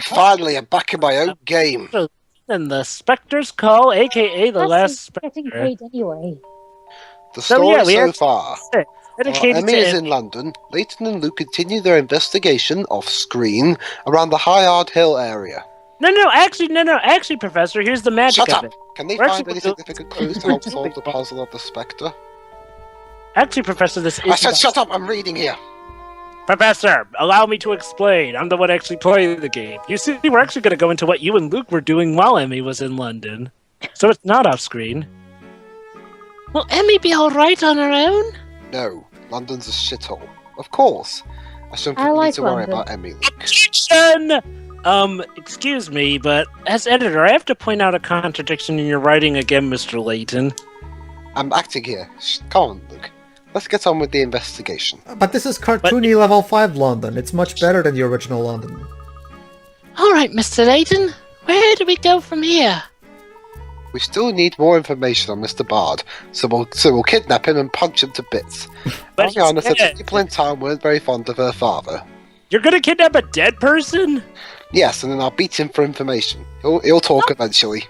Finally, I'm back in my own game. And the Specter's Call, a.k.a. the last Spectre. Getting paid anyway. The story so far. While Emmy is in London, Layton and Luke continue their investigation off-screen around the High Hill area. Actually, Professor, here's the magic of it. Can they find any significant clues to help solve the puzzle of the Spectre? Actually, Professor, this is... I said shut up, I'm reading here! Professor, allow me to explain. I'm the one actually playing the game. You see, we're actually going to go into what you and Luke were doing while Emmy was in London. So it's not off-screen. Will Emmy be alright on her own? No, London's a shithole. Of course. I shouldn't need to worry about Emmy, Luke. Objection! Excuse me, but as editor, I have to point out a contradiction in your writing again, Mr. Layton. I'm acting here. Come on, Luke. Let's get on with the investigation. But this is cartoony level 5 London. It's much better than the original London. Alright, Mr. Layton. Where do we go from here? We still need more information on Mr. Bard, so we'll kidnap him and punch him to bits. But Ariana said the people in town weren't very fond of her father. You're gonna kidnap a dead person? Yes, and then I'll beat him for information. He'll talk eventually.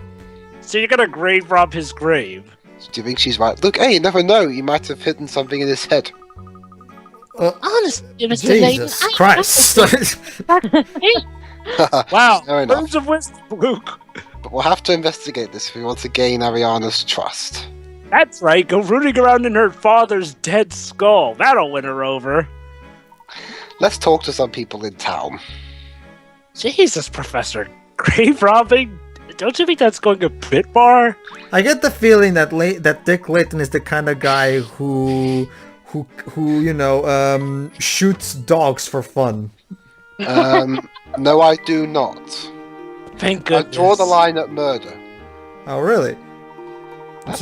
So you're gonna grave rob his grave? Do you think she's right? Look, hey, you never know. You might have hidden something in his head. Honestly, Mr. Layton, Jesus Christ! Wow, Fair enough. words of wisdom, Luke. But we'll have to investigate this if we want to gain Ariana's trust. That's right, go rooting around in her father's dead skull. That'll win her over. Let's talk to some people in town. Jesus, Professor. Grave robbing? Don't you think that's going a bit far? I get the feeling that that Dick Layton is the kind of guy who shoots dogs for fun. No, I do not. Thank goodness. I draw the line at murder. Oh, really?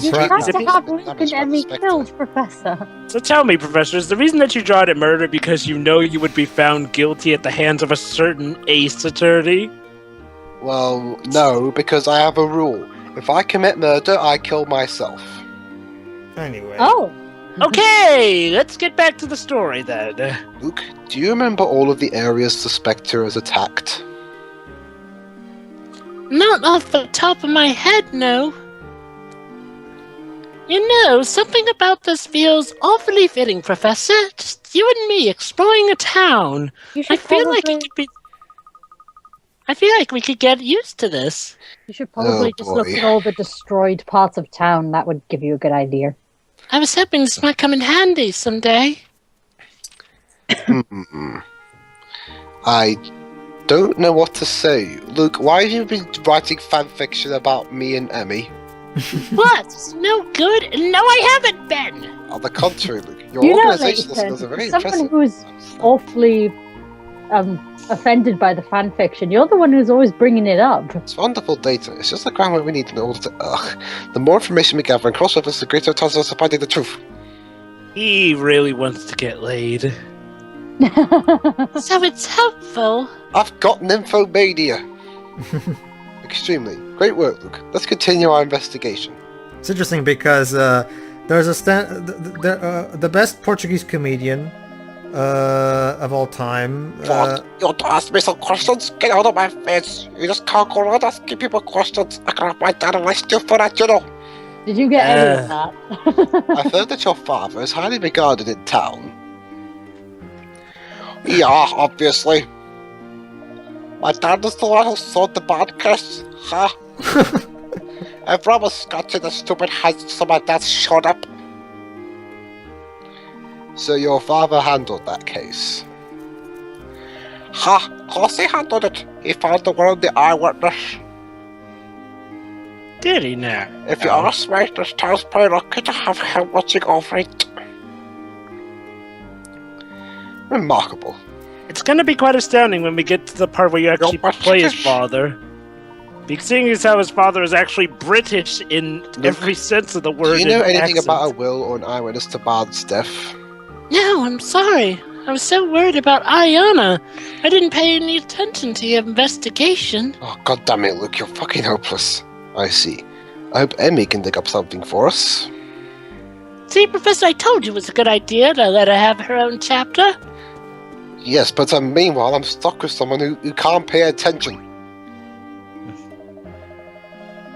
You tried to have Luke and Emmy killed, Professor. So tell me, Professor, is the reason that you draw it at murder because you know you would be found guilty at the hands of a certain ace attorney? Well, no, because I have a rule. If I commit murder, I kill myself. Anyway. Oh! Okay, let's get back to the story then. Luke, do you remember all of the areas the Spectre has attacked? Not off the top of my head, no. You know, something about this feels awfully fitting, Professor. Just you and me exploring a town. I feel like we could get used to this. You should probably just look at all the destroyed parts of town. That would give you a good idea. I was hoping this might come in handy someday. I don't know what to say. Luke, why have you been writing fanfiction about me and Emmy? What? No good? No, I haven't been! On the contrary, Luke, your organizational skills are very impressive. Someone who's awfully offended by the fanfiction. You're the one who's always bringing it up. It's wonderful data. It's just the groundwork we need in order to... The more information we gather and cross-reference, the greater chance of us finding the truth. He really wants to get laid. So it's helpful. I've got nymphomania. Extremely. Great work, Luke. Let's continue our investigation. It's interesting because there's the best Portuguese comedian of all time. What? You want to ask me some questions? Get out of my face! You just can't go around asking people questions. I can have my dad arrest you for that, you know. Did you get any of that? I've heard that your father is highly regarded in town. Yeah, obviously. My dad is the one who sold the podcast, huh? Everyone was scratching the stupid heads so my dad showed up. So your father handled that case? Ha! Of course he handled it. He found the world the eyewitness. Did he now? If you ask me, this town's pretty lucky to have him watching over it. Remarkable. It's gonna be quite astounding when we get to the part where you actually play his father. Seeing as how his father is actually British in every sense of the word. Do you know anything about a will or an eyewitness to Bard's death? No, I'm sorry. I was so worried about Ayana. I didn't pay any attention to your investigation. Oh, god damn it, Luke, you're fucking hopeless. I see. I hope Emmy can dig up something for us. See, Professor, I told you it was a good idea to let her have her own chapter. Yes, but meanwhile, I'm stuck with someone who can't pay attention.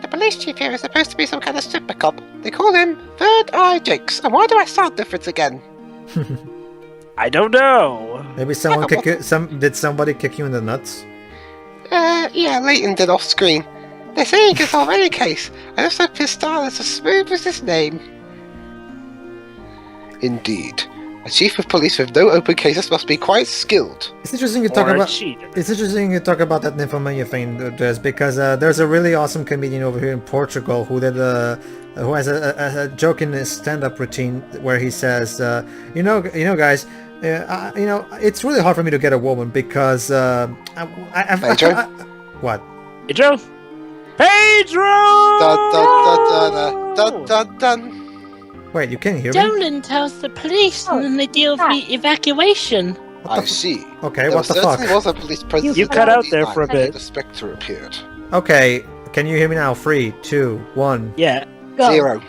The police chief here is supposed to be some kind of super cop. They call him Third Eye Jakes. And why do I sound different again? I don't know. Maybe someone kick you, did somebody kick you in the nuts? Yeah, Layton did off screen. They're saying he can solve any case, and if so Misthallery is as smooth as his name. Indeed. A chief of police with no open cases must be quite skilled. It's interesting you talk about. It's interesting you talk about that Nymphomania thing, Des, because there's a really awesome comedian over here in Portugal who did who has a joke in his stand-up routine where he says, you know, guys, it's really hard for me to get a woman because what? Pedro. Pedro. Dun, dun, dun, dun. Wait, you can't hear me? Dolan tells the police and then they deal with the evacuation. I see. Okay, what the fuck? There was a police presence. You cut out there for a bit. The Spectre appeared. Okay, can you hear me now? 3, 2, 1. Yeah. Go. 0.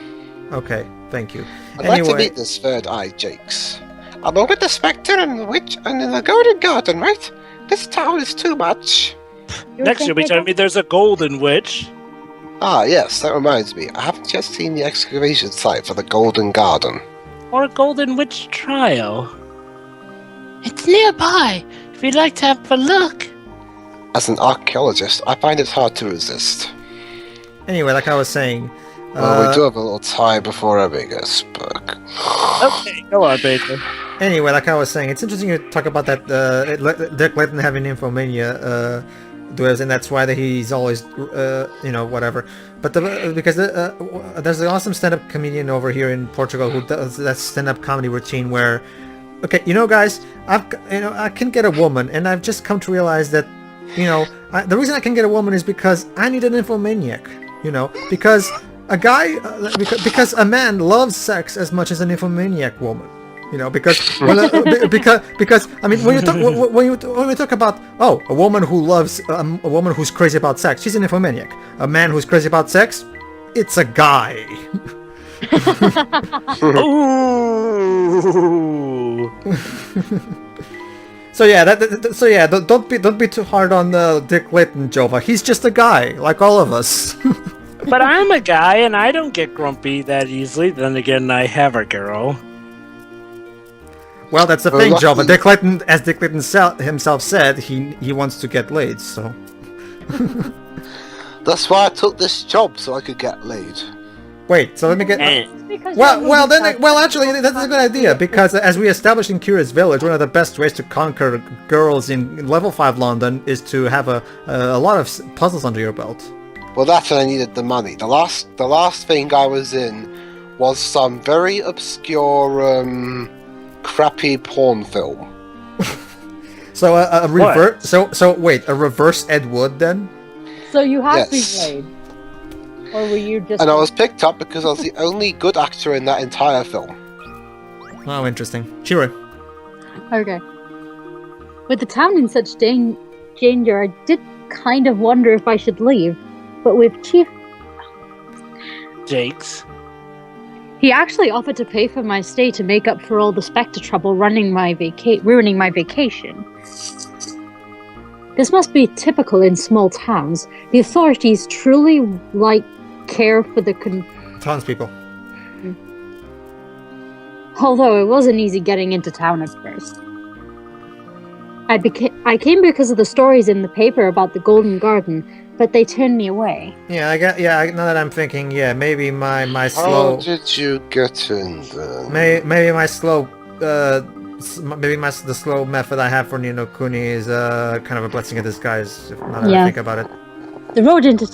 Okay, thank you. I'd like to meet this Third Eye Jakes. Along with the Spectre and the Witch and in the Golden Garden, right? This town is too much. Next you'll be telling me there's a golden witch. Ah, yes, that reminds me. I haven't yet seen the excavation site for the Golden Garden. Or a golden witch trial. It's nearby, if you'd like to have a look. As an archaeologist, I find it hard to resist. Anyway, like I was saying... Well, we do have a little time before Emmy gets back. Okay, go on, Pedro. Anyway, like I was saying, it's interesting to talk about that Dick Layton having nymphomania, and that's why he's always, whatever. But because there's an awesome stand-up comedian over here in Portugal who does that stand-up comedy routine where, okay, guys, I can get a woman, and I've just come to realize that, the reason I can get a woman is because I need an nymphomaniac, because a guy, because a man loves sex as much as a nymphomaniac woman. Because I mean, when we talk about a woman who loves a woman who's crazy about sex, she's a nymphomaniac. A man who's crazy about sex, it's a guy. Ooh. So don't be too hard on Dick Layton, Jovah. He's just a guy like all of us. But I'm a guy and I don't get grumpy that easily. Then again, I have a girl. Well, that's the thing, Jovah. Dick Layton, as Dick Layton himself said, he wants to get laid, so... That's why I took this job, so I could get laid. Wait, so let me get... Actually, that's a good idea, because as we established in Curious Village, one of the best ways to conquer girls in Level 5 London is to have a lot of puzzles under your belt. Well, that's when I needed the money. The last thing I was in was some very obscure, crappy porn film. So a reverse. So wait, a reverse Ed Wood then? So you have been laid, or were you just? And I was picked up because I was the only good actor in that entire film. Oh, interesting. Chiro. Okay. With the town in such danger, I did kind of wonder if I should leave, but with Chief Jakes. He actually offered to pay for my stay to make up for all the Spectre trouble ruining my vacation. This must be typical in small towns. The authorities truly care for the townspeople. Although it wasn't easy getting into town at first. I came because of the stories in the paper about the Golden Garden, but they turned me away. Now that I'm thinking, maybe my slow... How did you get in then? Maybe my slow... the slow method I have for Ni no Kuni is kind of a blessing in disguise, now that I think about it. The road into...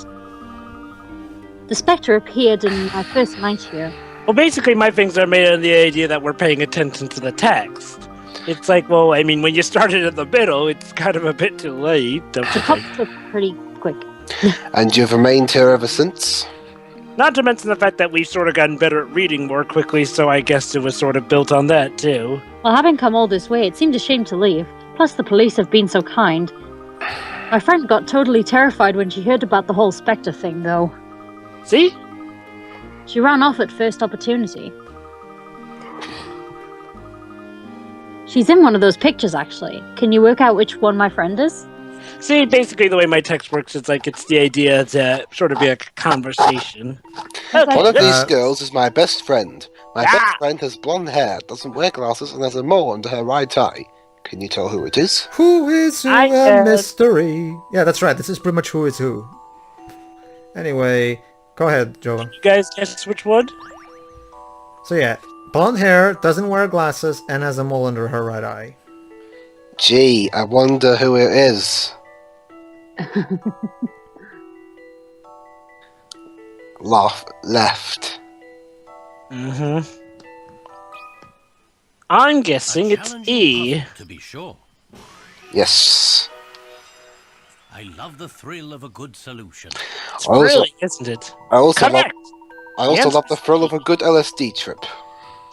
The Spectre appeared in my first night here. Well, basically my things are made on the idea that we're paying attention to the text. It's like, well, I mean, when you started in the middle, it's kind of a bit too late. The cops took pretty quick. And you've remained here ever since? Not to mention the fact that we've sort of gotten better at reading more quickly, so I guess it was sort of built on that, too. Well, having come all this way, it seemed a shame to leave. Plus, the police have been so kind. My friend got totally terrified when she heard about the whole Spectre thing, though. See? She ran off at first opportunity. She's in one of those pictures, actually. Can you work out which one my friend is? See, basically the way my text works is like it's the idea to sort of be a conversation. Okay, One of these let's- girls is my best friend. My best friend has blonde hair, doesn't wear glasses, and has a mole under her right eye. Can you tell who it is? Who is who? I A guess. mystery. Yeah, that's right. This is pretty much who is who. Anyway, go ahead, Jovah. You guys guess which one? So yeah, blonde hair, doesn't wear glasses, and has a mole under her right eye. Gee, I wonder who it is. Left. Mm-hmm. I'm guessing it's E. To be sure. Yes. I love the thrill of a good solution. It's I also- really, isn't it? I also love Correct! Yes. love the thrill of a good LSD trip.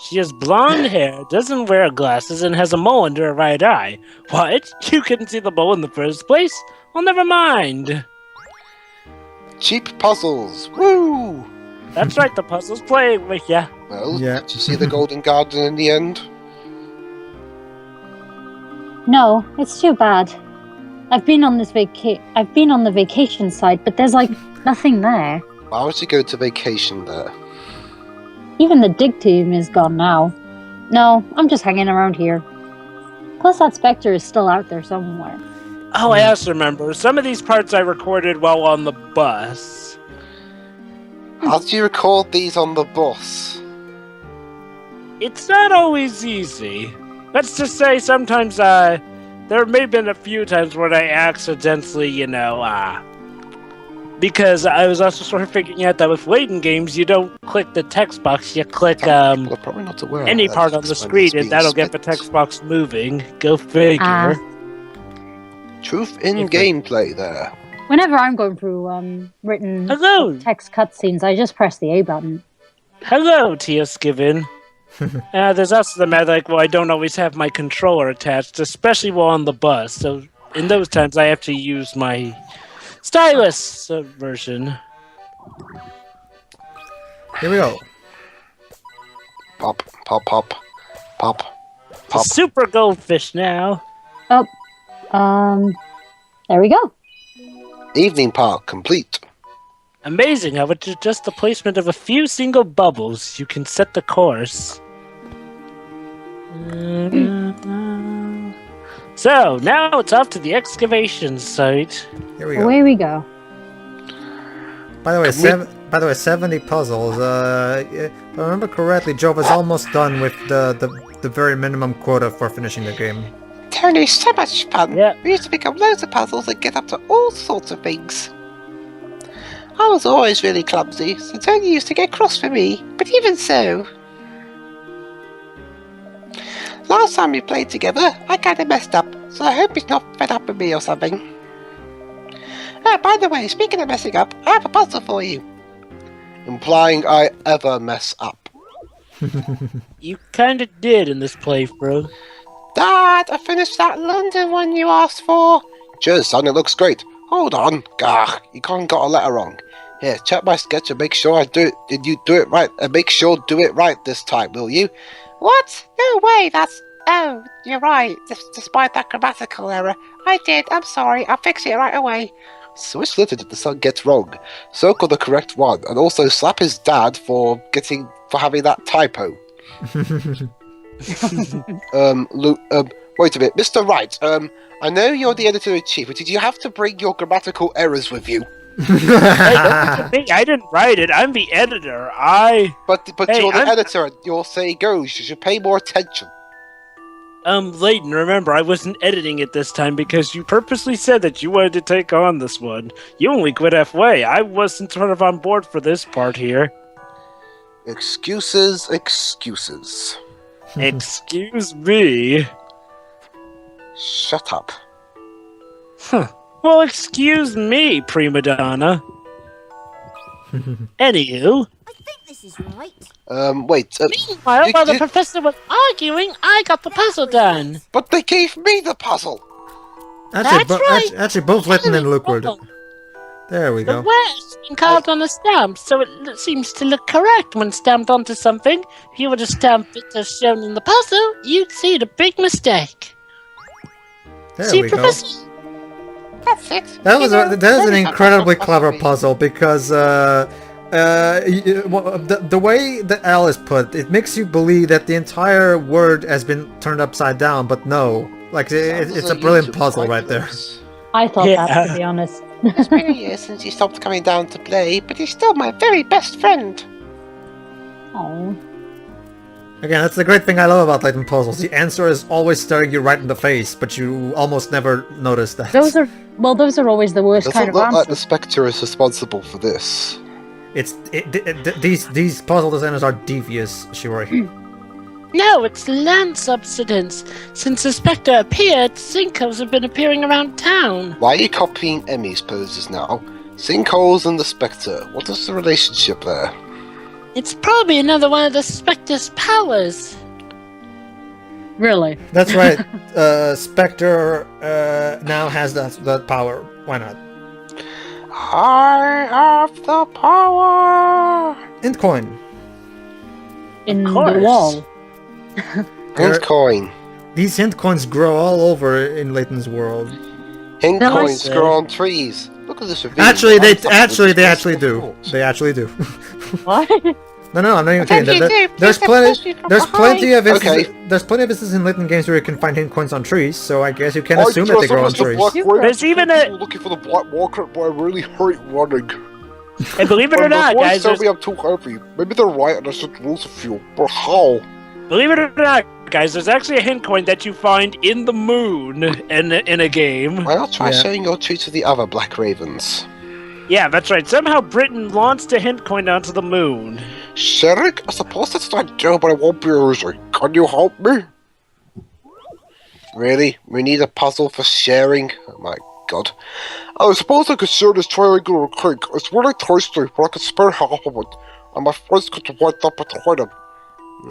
She has blonde hair, doesn't wear glasses, and has a mole under her right eye. What? You couldn't see the mole in the first place? Well, never mind. Cheap puzzles. Woo! That's right, the puzzle's playing with ya. Well, Yeah. did you see the Golden Garden in the end? No, it's too bad. I've been on the vacation site, but there's like nothing there. Why would you go to vacation there? Even the dig team is gone now. No, I'm just hanging around here. Plus that Spectre is still out there somewhere. Oh, I also remember. Some of these parts I recorded while on the bus. How do you record these on the bus? It's not always easy. Let's just say sometimes, there may have been a few times when I accidentally, because I was also sort of figuring out that with Layton games, you don't click the text box, you click, People are probably not aware of any that. part on the That's when screen, it's and being that'll get the split. text box moving. Go figure. Truth in gameplay there. Whenever I'm going through written Hello! text cutscenes, I just press the A button. Hello, Tia Skiven. There's also the matter, like, well, I don't always have my controller attached, especially while on the bus. So in those times, I have to use my stylus version. Here we go. Pop, pop, pop, pop, It's a pop. super goldfish now. There we go. Evening park complete. Amazing how with just the placement of a few single bubbles, you can set the course. So, now it's off to the excavation site. Here we go. Away we go. By the way, 70 puzzles. If I remember correctly, Jovah's almost done with the very minimum quota for finishing the game. Tony's so much fun. Yeah. We used to pick up loads of puzzles and get up to all sorts of things. I was always really clumsy, so Tony used to get cross for me, but even so. Last time we played together, I kinda messed up, so I hope he's not fed up with me or something. By the way, speaking of messing up, I have a puzzle for you. Implying I ever mess up. You kinda did in this playthrough. Dad, I finished that London one you asked for. Cheers, son, it looks great. Hold on. Gah, you can't got a letter wrong. Here, check my sketch and make sure I do it. Did you do it right? And make sure do it right this time, will you? What? No way, that's... Oh, you're right. Despite that grammatical error. I did, I'm sorry. I'll fix it right away. So which letter did the son get wrong? Circle the correct one, and also slap his dad for having that typo. Luke, wait a minute, Mr. Wright, I know you're the editor-in-chief, but did you have to bring your grammatical errors with you? Hey, don't look at me. I didn't write it. I'm the editor. But Hey, you're the I'm- editor, and your say goes, you should pay more attention. Layton, remember, I wasn't editing it this time because you purposely said that you wanted to take on this one. You only quit halfway. I wasn't sort of on board for this part here. Excuses. Excuse me. Shut up. Huh. Well, excuse me, prima donna. Anywho, I think this is right. Wait, meanwhile, while the professor was arguing, I got the puzzle done. but they gave me the puzzle! Actually, That's right. actually, both Layton and Luke were. There we The go. west being carved on a stamp, so it seems to look correct when stamped onto something. If you were to stamp it as shown in the puzzle, you'd see the big mistake. There See, we go. Professor? That's it. That was an incredibly clever puzzle because the way the L is put, it makes you believe that the entire word has been turned upside down, but no. Like, it's a brilliant puzzle right there. I thought Yeah. that, to be honest. It's been years since he stopped coming down to play, but he's still my very best friend. Oh. Again, that's the great thing I love about Layton puzzles. The answer is always staring you right in the face, but you almost never notice that. Those are always the worst kind Doesn't of look like the answers. Spectre is responsible for this. These puzzle designers are devious, Shiori. No, it's land subsidence. Since the Spectre appeared, sinkholes have been appearing around town. Why are you copying Emmy's poses now? Sinkholes and the Spectre. What is the relationship there? It's probably another one of the Spectre's powers. Really? That's right. Spectre now has that power. Why not? I have the power! Int coin. In the course. wall. Hint coin. These hint coins grow all over in Layton's world. Hint Nice. coins grow on trees. Look at this reveal. Actually, they Contact actually with do. thoughts. They actually do. What? No, I'm not even Thank kidding. you, There- Dave. There's Please plenty. excuse me from There's plenty of behind. instances. There's plenty of instances in Layton games where you can find hint coins on trees. So I guess you can I assume that they dress grow up on as the trees. Black Super. Raven There's even a- people looking for the Black Walker, but I really hate running. And believe it or When not, the boys guys, tell there's, me I'm too heavy. Maybe they're right and I should lose a few. But how? believe it or not, guys, there's actually a hint coin that you find in the moon in a game. Why not try Yeah. showing your tree to the other Black Ravens? Yeah, that's right. Somehow Britain launched a hint coin onto the moon. Sherrick, I suppose that's not Joe, but I won't be easy. Can you help me? Really? We need a puzzle for sharing? Oh my god. I suppose I could share this triangular cake. It's really tasty, but I could spare half of it. And my friends could wind up between them.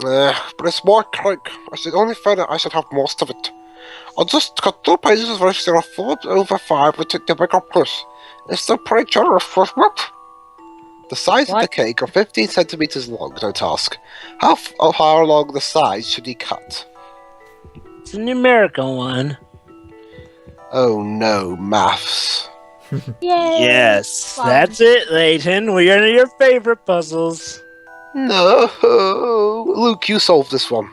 But it's my cake. I should only fair that I should have most of it. I'll just cut 2 pages of rice and flip over 5 and take the bigger piece. It's still pretty generous, isn't it? The sides of the What? cake are 15 centimeters long, don't ask. How far along the sides should he cut? It's a numerical one. Oh no, maths. Yay! Yes, Fun. that's it, Layton. We are your favorite puzzles. No, Luke, you solved this one.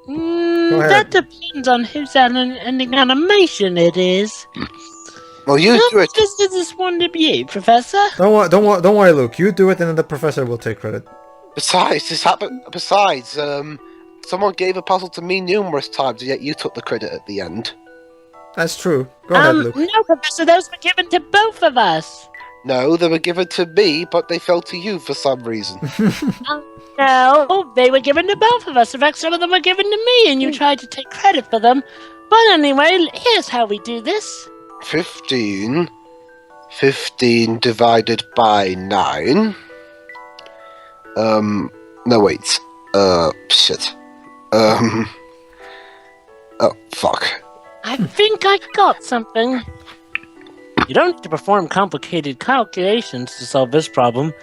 Go ahead. That depends on whose ending animation it is. Well, you do it. This is this one to be, Professor. Don't worry, Luke. You do it, and then the professor will take credit. Besides, this happened. Besides, someone gave a puzzle to me numerous times, yet you took the credit at the end. That's true. Go ahead, Luke. No, Professor, those were given to both of us. No, they were given to me, but they fell to you for some reason. No, they were given to both of us. In fact, some of them were given to me, and you tried to take credit for them. But anyway, here's how we do this. 15. 15 divided by 9. No, wait. Shit. Oh, fuck. I think I got something. You don't need to perform complicated calculations to solve this problem.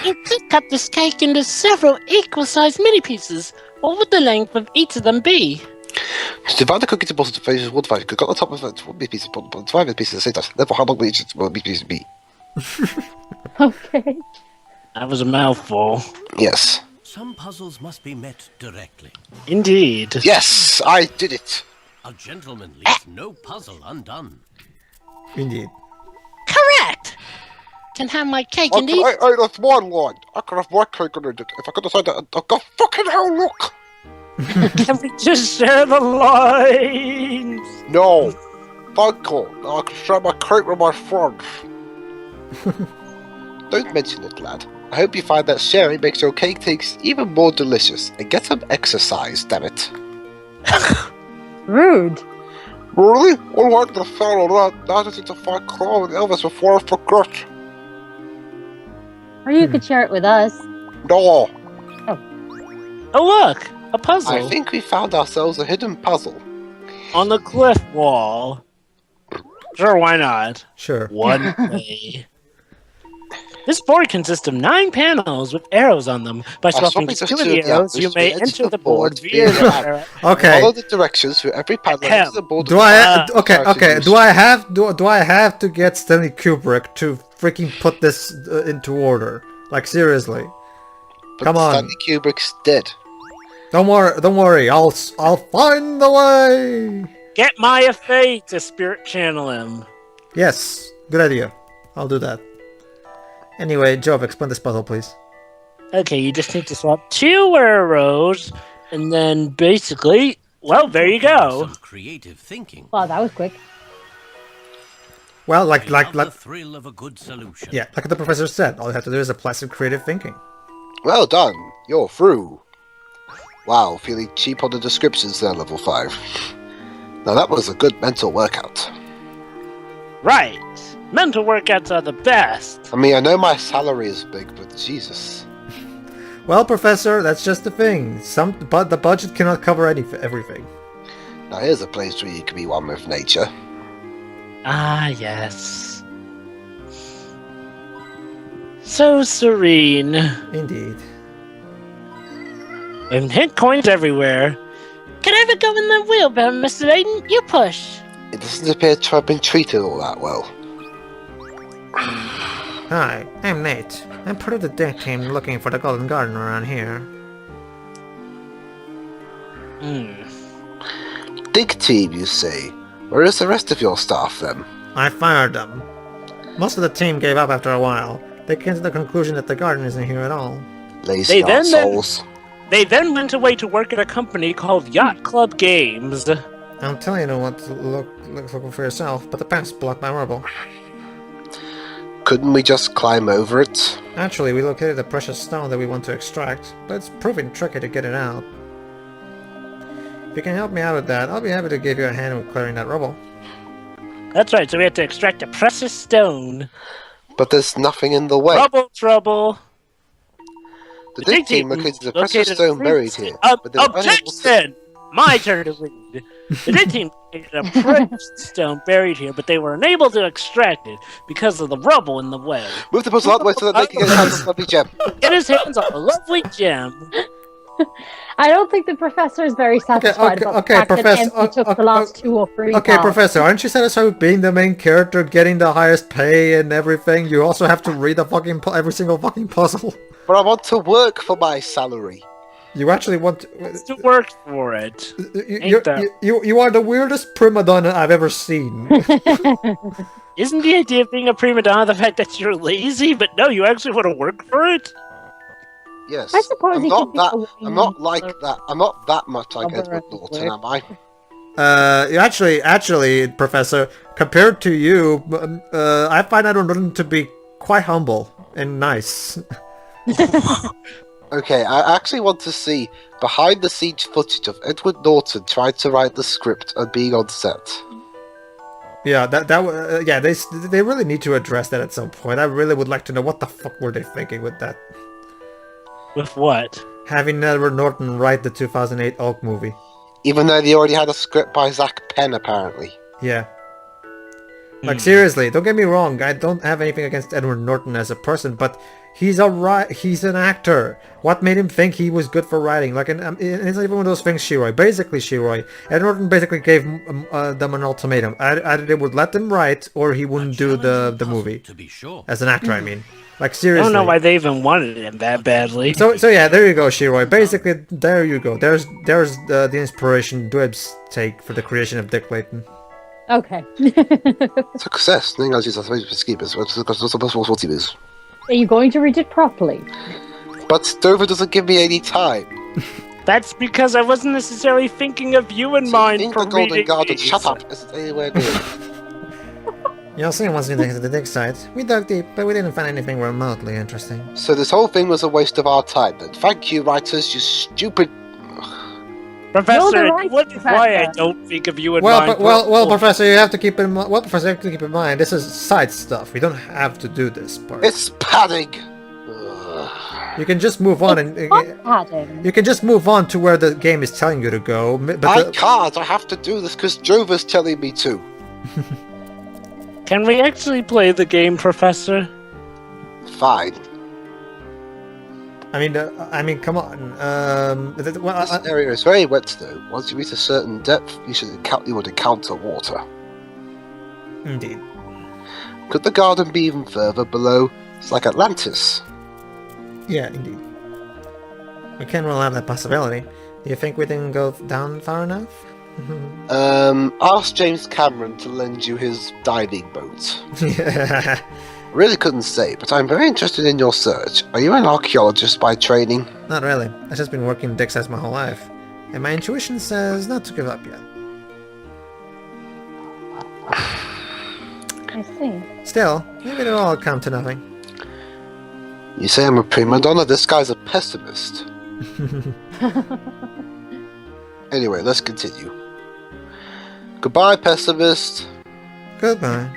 You could cut this cake into several equal-sized mini-pieces. What would the length of each of them be? To divide the cookie into positive phases, one divide. Cut the top of it, one piece, divide the pieces, say that. Therefore, how long will each piece be? Okay. That was a mouthful. Yes. Some puzzles must be met directly. Indeed. Yes, I did it. A gentleman leaves no puzzle undone. Indeed. Correct! Can have my cake in these. That's one line. I could have my cake on it. If I could decide that, I've got fucking hell, look. Can we just share the lines? No. Thank you. Now I can share my cake with my friends. Don't mention it, lad. I hope you find that sharing makes your cake taste even more delicious. And get some exercise, damn it. Rude. Really? I like the sound of that. Now I just need to find Claw and Elvis before I forget. Or you could share it with us. No. Oh look, a puzzle. I think we found ourselves a hidden puzzle. on the cliff wall. Sure, why not? Sure. One way. This board consists of 9 panels with arrows on them. By swapping swapping 2 of the arrows, you may enter the board via the arrow. Okay. Follow the directions for every panel Ahem. into the board. Do I? Okay. Start to Okay. use. Do I have to get Stanley Kubrick to freaking put this into order? Like seriously? But Come on. Stanley Kubrick's dead. Don't worry. I'll find the way. Get Maya Fey to spirit channel him. Yes. Good idea. I'll do that. Anyway, Jovah, explain this puzzle, please. Okay, you just need to swap 2 arrows, and then basically, well, there you go. Some creative thinking. Wow, that was quick. Well, I like love the thrill of a good solution. yeah, like the professor said, all you have to do is apply some creative thinking. Well done. You're through. Wow, feeling cheap on the descriptions there, level 5. Now that was a good mental workout. Right. Mental workouts are the best. I mean, I know my salary is big, but Jesus. Well, Professor, that's just the thing. But the budget cannot cover everything. Now here's a place where you can be one with nature. Ah, yes. So serene. Indeed. And hit coins everywhere. Can I ever go in the wheelbarrow, Mr. Layton? You push. It doesn't appear to have been treated all that well. Hi, I'm Nate. I'm part of the deck team looking for the Golden Garden around here. Dig team, you say? Where is the rest of your staff then? I fired them. Most of the team gave up after a while. They came to the conclusion that the garden isn't here at all. Lazy They then- assholes. They then went away to work at a company called Yacht Club Games. I'll tell you what to look for yourself, but the path's blocked by rubble. Couldn't we just climb over it? Actually, we located a precious stone that we want to extract, but it's proving tricky to get it out. If you can help me out with that, I'll be happy to give you a hand with clearing that rubble. That's right, so we had to extract a precious stone. But there's nothing in the way. Trouble. The dig team located a precious stone buried here. But they were unable to... Objection! My turn to read. The dig team located a precious stone buried here, but they were unable to extract it because of the rubble in the way. Move the puzzle out the way so that they can get out of the lovely gem. Get his hands on a lovely gem. I don't think the professor is very satisfied about the fact that Emily took the last 2 or 3 Okay, parts. Professor, aren't you satisfied with being the main character, getting the highest pay and everything? You also have to read the fucking every single fucking puzzle. But I want to work for my salary. You actually want to... To work for it. You are the weirdest prima donna I've ever seen. Isn't the idea of being a prima donna the fact that you're lazy, but no, you actually want to work for it? Yes. I suppose I'm he not could be that. a I'm not wing like or- that. I'm not that much like Cover Edward at his Norton, am I? Actually, Professor, compared to you, I find Edward Norton to be quite humble and nice. Okay, I actually want to see behind-the-scenes footage of Edward Norton trying to write the script and being on set. Yeah, they really need to address that at some point. I really would like to know what the fuck were they thinking with that. With what? Having Edward Norton write the 2008 Oak movie. Even though they already had a script by Zach Penn, apparently. Yeah. Like, seriously, don't get me wrong, I don't have anything against Edward Norton as a person, but he's an actor. What made him think he was good for writing? Like, and it's not even one of those things, Shiroi. Basically, Shiroi, Edward Norton basically gave them an ultimatum. Either they would let them write, or he wouldn't do the movie. To be sure. As an actor, I mean. Like, I seriously. don't know why they even wanted him that badly. So yeah, there you go, Shiroi. Basically, there you go. There's the inspiration Dweb's take for the creation of Dick Layton. Okay. Success. Nem às vezes as vezes pesquisas, mas Are you going to read it properly? But Dover doesn't give me any time. That's because I wasn't necessarily thinking of you in mind In for the Golden reading Garden, these. shut up! Isn't anywhere near. You'll see once we dig to the dig site. We dug deep, but we didn't find anything remotely interesting. So this whole thing was a waste of our time. Then thank you, writers. You stupid. Professor, You're the right what is why I professor. don't think of you in Well, mind. Professor, you have to keep in mind. Well, Professor, you have to keep in mind. This is side stuff. We don't have to do this part. It's padding. Ugh. You can just move on and Padding. you can just move on to where the game is telling you to go. But I can't. I have to do this because Jovah's telling me to. Can we actually play the game, Professor? Fine. I mean, come on. This area is very wet, though. Once you reach a certain depth, you would encounter water. Indeed. Could the garden be even further below? It's like Atlantis. Yeah, indeed. We can't rule out that possibility. Do you think we didn't go down far enough? Ask James Cameron to lend you his diving boat. Yeah. Really couldn't say, but I'm very interested in your search. Are you an archaeologist by training? Not really. I've just been working dig sites my whole life. And my intuition says not to give up yet. I see. Still, maybe it'll all come to nothing. You say I'm a prima donna? This guy's a pessimist. Anyway, let's continue. Goodbye, pessimist. Goodbye.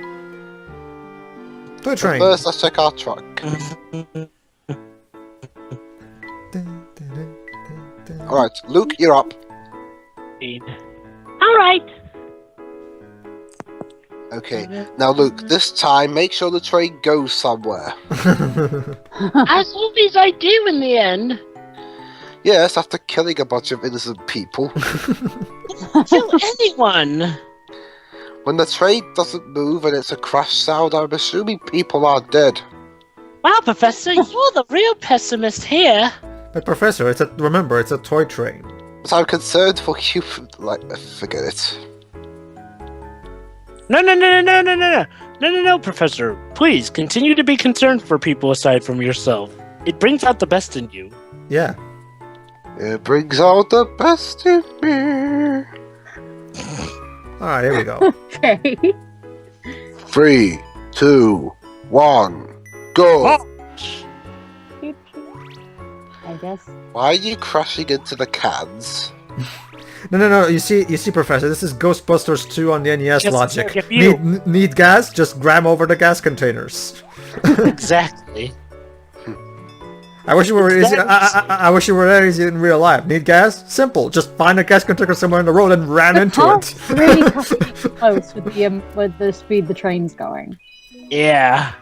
To a train. First, let's check our truck. Alright, Luke, you're up. All right. Okay, now Luke, this time make sure the train goes somewhere. As always, I do in the end. Yes, after killing a bunch of innocent people. Kill anyone. When the train doesn't move and it's a crash sound, I'm assuming people are dead. Wow, Professor, you're the real pessimist here. But Professor, remember, it's a toy train. But I'm concerned for you. Forget it. No, Professor. Please continue to be concerned for people aside from yourself. It brings out the best in you. Yeah. It brings out the best in me. Alright, here we go. Okay. 3, 2, 1, go! I guess. Why are you crashing into the cans? No. You see, Professor. This is Ghostbusters 2 on the NES Just logic. if you- Need gas? Just grab over the gas containers. Exactly. I wish you were easy. I wish you were that easy in real life. Need gas? Simple. Just find a gas container somewhere in the road and ran into it. Really close with the speed the train's going. Yeah.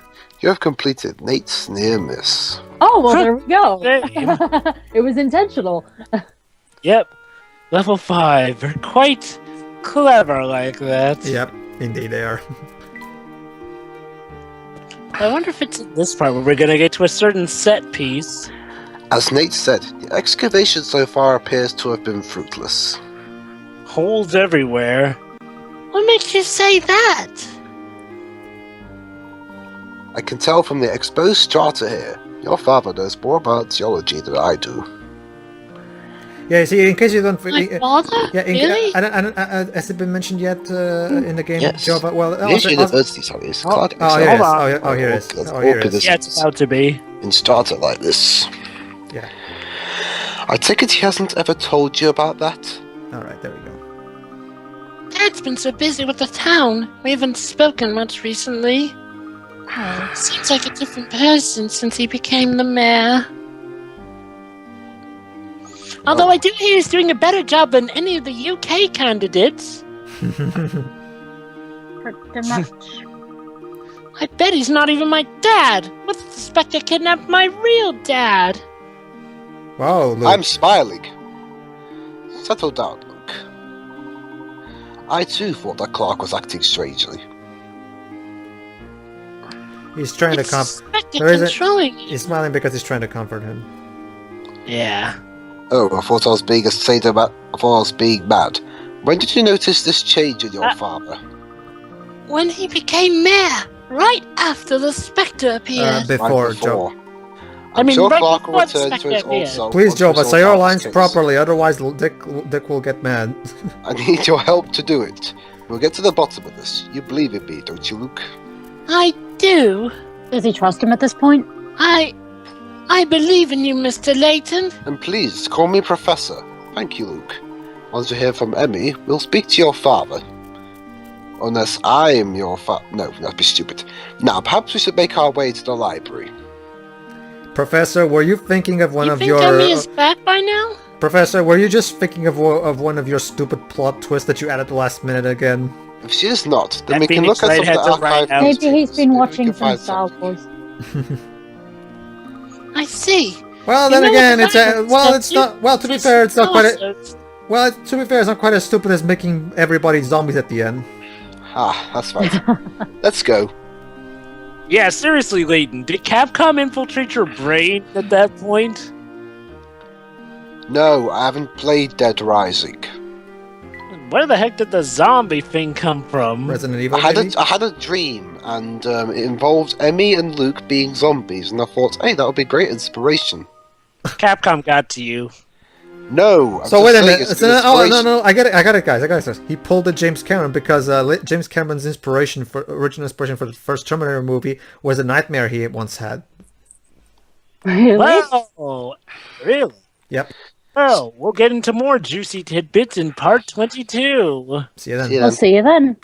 You have completed Nate's near miss. Oh, well, there we go. Same. It was intentional. Yep. Level 5. They're quite clever like that. Yep, indeed they are. I wonder if it's in this part where we're gonna get to a certain set piece. As Nate said, the excavation so far appears to have been fruitless. Holes everywhere. What makes you say that? I can tell from the exposed strata here, your father knows more about geology than I do. Yeah, see, in case you don't... My father? Yeah, Really? has it been mentioned yet in the game? Yes. Jovah? Well, Yes, university studies. Oh, here it is. Oh, here it is. Oh, here it is. Yeah, it's about to be. In strata like this. Yeah. I take it he hasn't ever told you about that? Alright, there we go. Dad's been so busy with the town. We haven't spoken much recently. Seems like a different person since he became the mayor. Although I do hear he's doing a better job than any of the UK candidates. Pretty much. I bet he's not even my dad. What if the Spectre kidnapped my real dad? Wow, Luke. I'm smiling. Settle down, Luke. I too thought that Clark was acting strangely. He's trying It's to Spectre There isn't- controlling you. He's smiling because he's trying to comfort him. Yeah. Oh, I thought I was being a satyr. I thought I was being mad. When did you notice this change in your father? When he became mayor, right after the Spectre appeared. Before, Right Joe. I'm mean, sure right Clark will before the return to his Spectre old appeared. self. Please, once Jovah, resolved say your out lines this case. properly, otherwise Dick will get mad. I need your help to do it. We'll get to the bottom of this. You believe in me, don't you, Luke? I do. Does he trust him at this point? I believe in you, Mr. Layton. And please, call me Professor. Thank you, Luke. Once you hear from Emmy, we'll speak to your father. Unless I am your father. No, that'd be stupid. Now, perhaps we should make our way to the library. Professor, were you thinking of one You of think your... Emmy is back by now? Professor, were you just thinking of one of your stupid plot twists that you added the last minute again? If she is not, then That we can Phoenix look at Wright some of had the to write archive out- Maybe he's newspapers. been Maybe we watching can some find Star something. Wars. I see. Well, You then know again, what it's happens, well, don't it's you? not. Well, to be Just fair, it's not quite. also- Well, to be fair, it's not quite as stupid as making everybody zombies at the end. Ah, that's right. Let's go. Yeah, seriously, Layton, did Capcom infiltrate your brain at that point? No, I haven't played Dead Rising. Where the heck did the zombie thing come from? Resident Evil. I had maybe? a dream, and it involved Emmy and Luke being zombies, and I thought, hey, that would be great inspiration. Capcom got to you. No. I'm So just wait a saying minute. it's So, an oh no, inspiration. no, I get it, guys. I got it. He pulled the James Cameron because James Cameron's original inspiration for the first Terminator movie was a nightmare he once had. Really? Well, really? Yep. Well, we'll get into more juicy tidbits in part 22. See you then. See you I'll then. see you then.